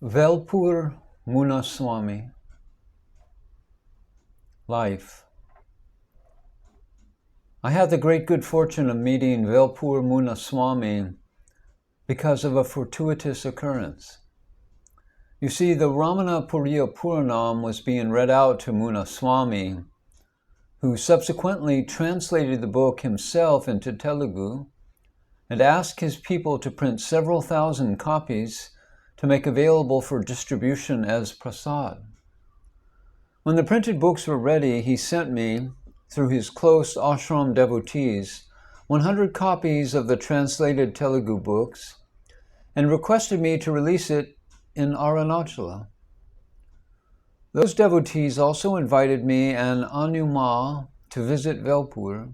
Velpur Mouna Swami. Life. I had the great good fortune of meeting Velpur Mouna Swami because of a fortuitous occurrence. You see, the Ramana Periya Puranam was being read out to Mouna Swami, who subsequently translated the book himself into Telugu and asked his people to print several thousand copies to make available for distribution as prasad. When the printed books were ready, he sent me, through his close ashram devotees, 100 copies of the translated Telugu books and requested me to release it in Arunachala. Those devotees also invited me and Anuma to visit Velpur.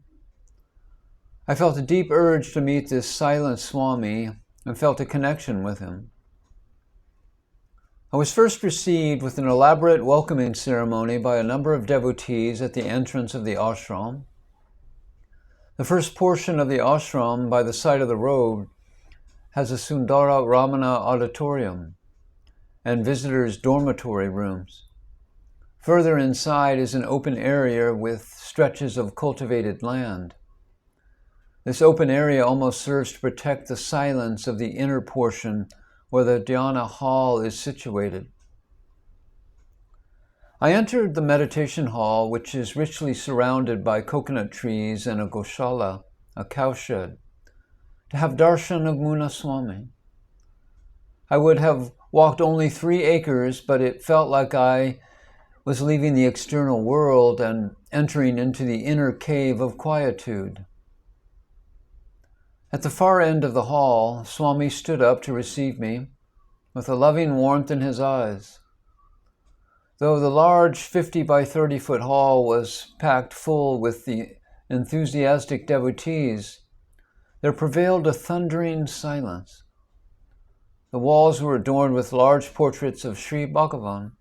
I felt a deep urge to meet this silent Swami and felt a connection with him. I was first received with an elaborate welcoming ceremony by a number of devotees at the entrance of the ashram. The first portion of the ashram, by the side of the road, has a Sundara Ramana auditorium and visitors' dormitory rooms. Further inside is an open area with stretches of cultivated land. This open area almost serves to protect the silence of the inner portion where the dhyana hall is situated. I entered the meditation hall, which is richly surrounded by coconut trees and a goshala, a cowshed, to have darshan of Mouna Swami. I would have walked only 3 acres, but it felt like I was leaving the external world and entering into the inner cave of quietude. At the far end of the hall, Swami stood up to receive me, with a loving warmth in his eyes. Though the large 50 by 30 foot hall was packed full with the enthusiastic devotees, there prevailed a thundering silence. The walls were adorned with large portraits of Sri Bhagavan.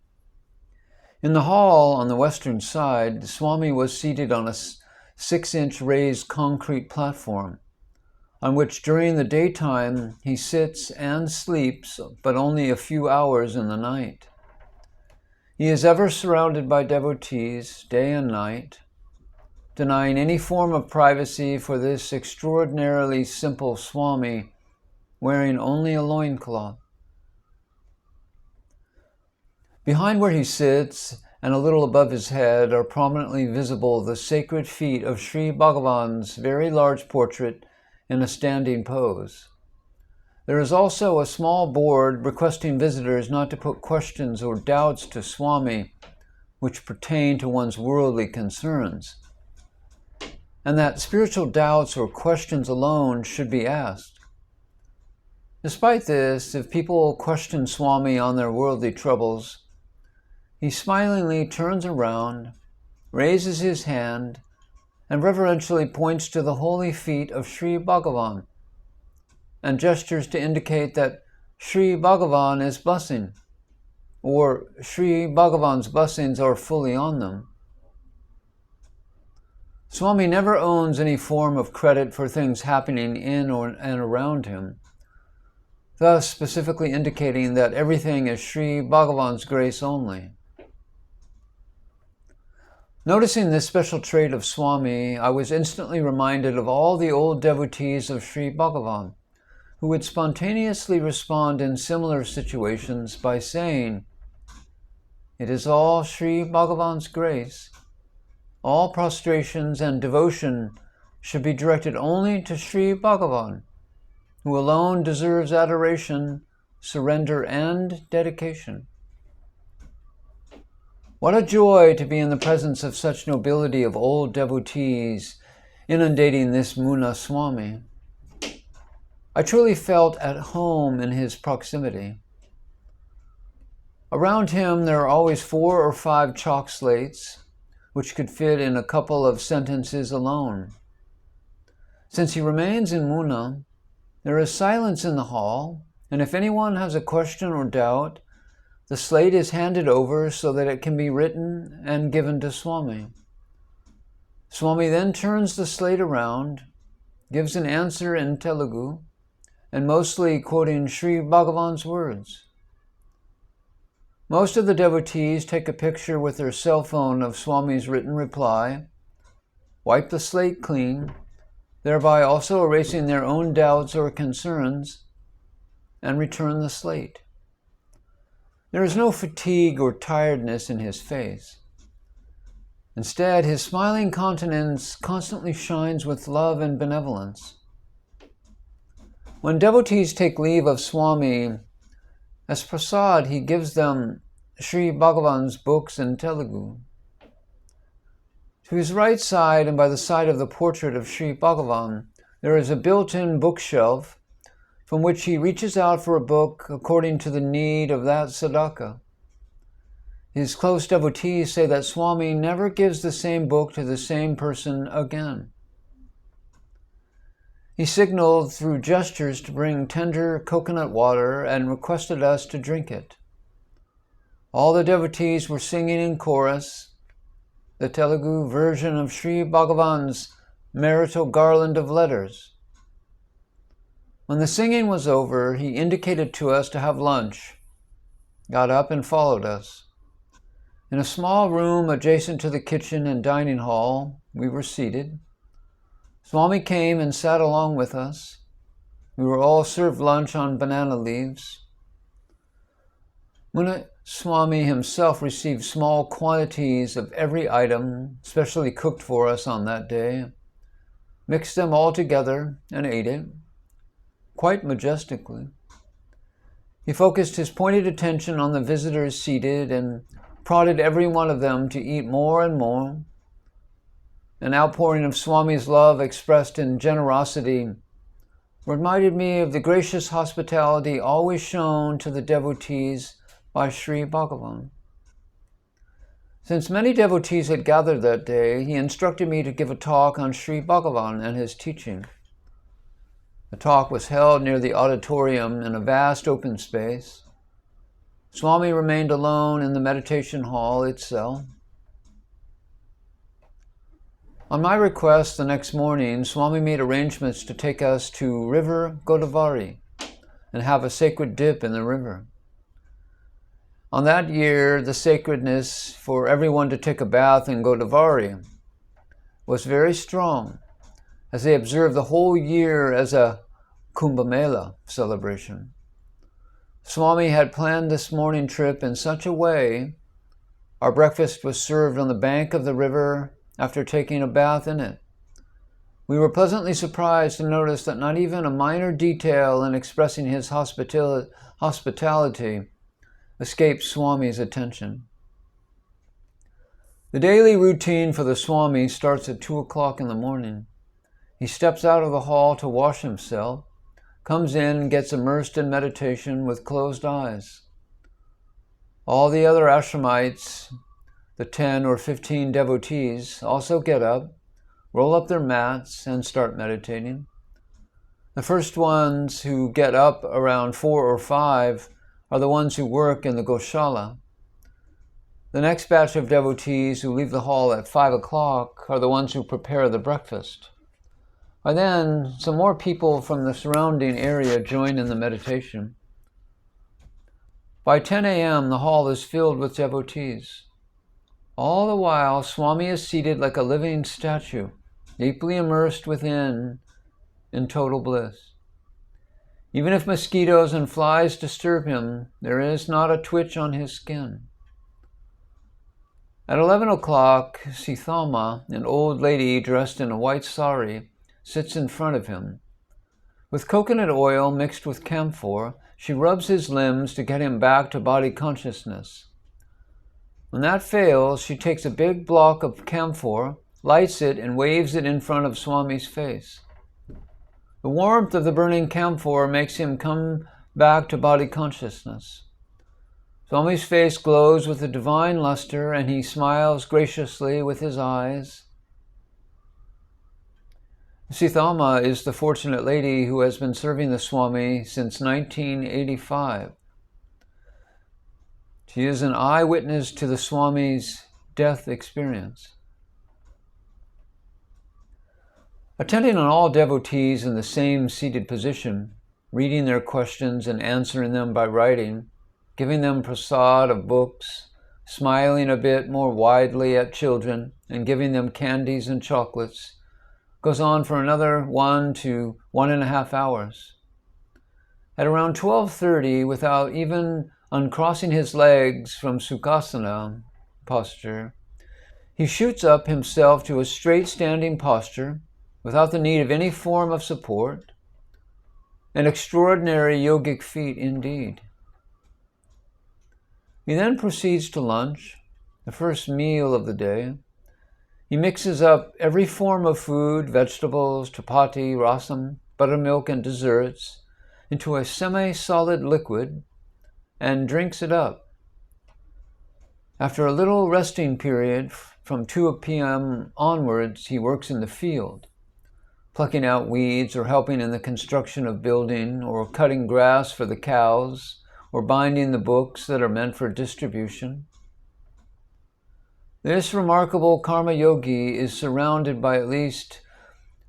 In the hall on the western side, Swami was seated on a 6-inch raised concrete platform, on which during the daytime he sits and sleeps, but only a few hours in the night. He is ever surrounded by devotees, day and night, denying any form of privacy for this extraordinarily simple Swami, wearing only a loincloth. Behind where he sits, and a little above his head, are prominently visible the sacred feet of Sri Bhagavan's very large portrait in a standing pose. There is also a small board requesting visitors not to put questions or doubts to Swami which pertain to one's worldly concerns, and that spiritual doubts or questions alone should be asked. Despite this, if people question Swami on their worldly troubles, he smilingly turns around, raises his hand, and reverentially points to the holy feet of Sri Bhagavan and gestures to indicate that Sri Bhagavan is blessing, or Sri Bhagavan's blessings are fully on them. Swami never owns any form of credit for things happening in and around him, thus specifically indicating that everything is Sri Bhagavan's grace only. Noticing this special trait of Swami, I was instantly reminded of all the old devotees of Sri Bhagavan, who would spontaneously respond in similar situations by saying, "It is all Sri Bhagavan's grace. All prostrations and devotion should be directed only to Sri Bhagavan, who alone deserves adoration, surrender, and dedication." What a joy to be in the presence of such nobility of old devotees inundating this Mouna Swami. I truly felt at home in his proximity. Around him there are always 4 or 5 chalk slates, which could fit in a couple of sentences alone. Since he remains in Mouna, there is silence in the hall, and if anyone has a question or doubt, the slate is handed over so that it can be written and given to Swami. Swami then turns the slate around, gives an answer in Telugu, and mostly quoting Sri Bhagavan's words. Most of the devotees take a picture with their cell phone of Swami's written reply, wipe the slate clean, thereby also erasing their own doubts or concerns, and return the slate. There is no fatigue or tiredness in his face. Instead, his smiling countenance constantly shines with love and benevolence. When devotees take leave of Swami, as prasad, he gives them Sri Bhagavan's books in Telugu. To his right side and by the side of the portrait of Sri Bhagavan, there is a built-in bookshelf from which he reaches out for a book according to the need of that sadhaka. His close devotees say that Swami never gives the same book to the same person again. He signaled through gestures to bring tender coconut water and requested us to drink it. All the devotees were singing in chorus the Telugu version of Sri Bhagavan's marital garland of letters. When the singing was over, he indicated to us to have lunch, got up and followed us. In a small room adjacent to the kitchen and dining hall, we were seated. Swami came and sat along with us. We were all served lunch on banana leaves. Mouna Swami himself received small quantities of every item specially cooked for us on that day, mixed them all together and ate it, quite majestically. He focused his pointed attention on the visitors seated and prodded every one of them to eat more and more. An outpouring of Swami's love expressed in generosity reminded me of the gracious hospitality always shown to the devotees by Sri Bhagavan. Since many devotees had gathered that day, he instructed me to give a talk on Sri Bhagavan and his teaching. The talk was held near the auditorium in a vast open space. Swami remained alone in the meditation hall itself. On my request the next morning, Swami made arrangements to take us to River Godavari and have a sacred dip in the river. On that year, the sacredness for everyone to take a bath in Godavari was very strong, as they observed the whole year as a Kumbh Mela celebration. Swami had planned this morning trip in such a way our breakfast was served on the bank of the river after taking a bath in it. We were pleasantly surprised to notice that not even a minor detail in expressing his hospitality escaped Swami's attention. The daily routine for the Swami starts at 2 o'clock in the morning. He steps out of the hall to wash himself, comes in and gets immersed in meditation with closed eyes. All the other ashramites, the 10 or 15 devotees, also get up, roll up their mats, and start meditating. The first ones who get up around 4 or 5 are the ones who work in the Goshala. The next batch of devotees who leave the hall at 5 o'clock are the ones who prepare the breakfast. By then, some more people from the surrounding area join in the meditation. By 10 a.m., the hall is filled with devotees. All the while, Swami is seated like a living statue, deeply immersed within in total bliss. Even if mosquitoes and flies disturb him, there is not a twitch on his skin. At 11 o'clock, Sithama, an old lady dressed in a white sari, sits in front of him. With coconut oil mixed with camphor, she rubs his limbs to get him back to body consciousness. When that fails, she takes a big block of camphor, lights it, and waves it in front of Swami's face. The warmth of the burning camphor makes him come back to body consciousness. Swami's face glows with a divine luster, and he smiles graciously with his eyes. Sithama is the fortunate lady who has been serving the Swami since 1985. She is an eyewitness to the Swami's death experience. Attending on all devotees in the same seated position, reading their questions and answering them by writing, giving them prasad of books, smiling a bit more widely at children, and giving them candies and chocolates, goes on for another 1 to 1.5 hours. At around 12:30, without even uncrossing his legs from Sukhasana posture, he shoots up himself to a straight standing posture without the need of any form of support. An extraordinary yogic feat indeed. He then proceeds to lunch, the first meal of the day. He mixes up every form of food, vegetables, chapati, rasam, buttermilk, and desserts into a semi-solid liquid and drinks it up. After a little resting period, from 2 p.m. onwards, he works in the field, plucking out weeds or helping in the construction of building or cutting grass for the cows or binding the books that are meant for distribution. This remarkable karma yogi is surrounded by at least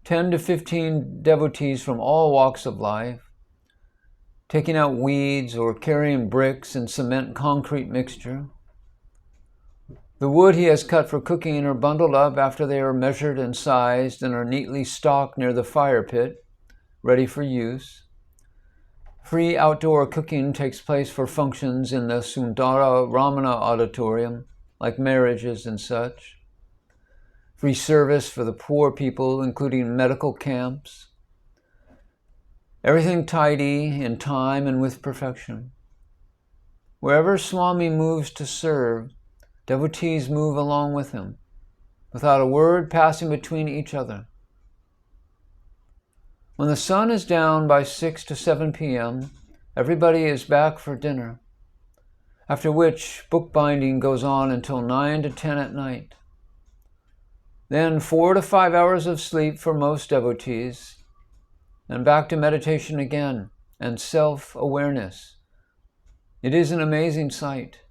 10 to 15 devotees from all walks of life, taking out weeds or carrying bricks and cement concrete mixture. The wood he has cut for cooking are bundled up after they are measured and sized and are neatly stocked near the fire pit, ready for use. Free outdoor cooking takes place for functions in the Sundara Ramana auditorium, like marriages and such. Free service for the poor people, including medical camps. Everything tidy, in time, and with perfection. Wherever Swami moves to serve, devotees move along with him, without a word passing between each other. When the sun is down by 6 to 7 p.m., everybody is back for dinner, after which bookbinding goes on until 9 to 10 at night. Then 4 to 5 hours of sleep for most devotees, and back to meditation again and self-awareness. It is an amazing sight.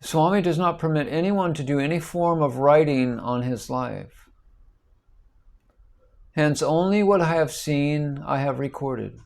Swami does not permit anyone to do any form of writing on his life. Hence, only what I have seen, I have recorded.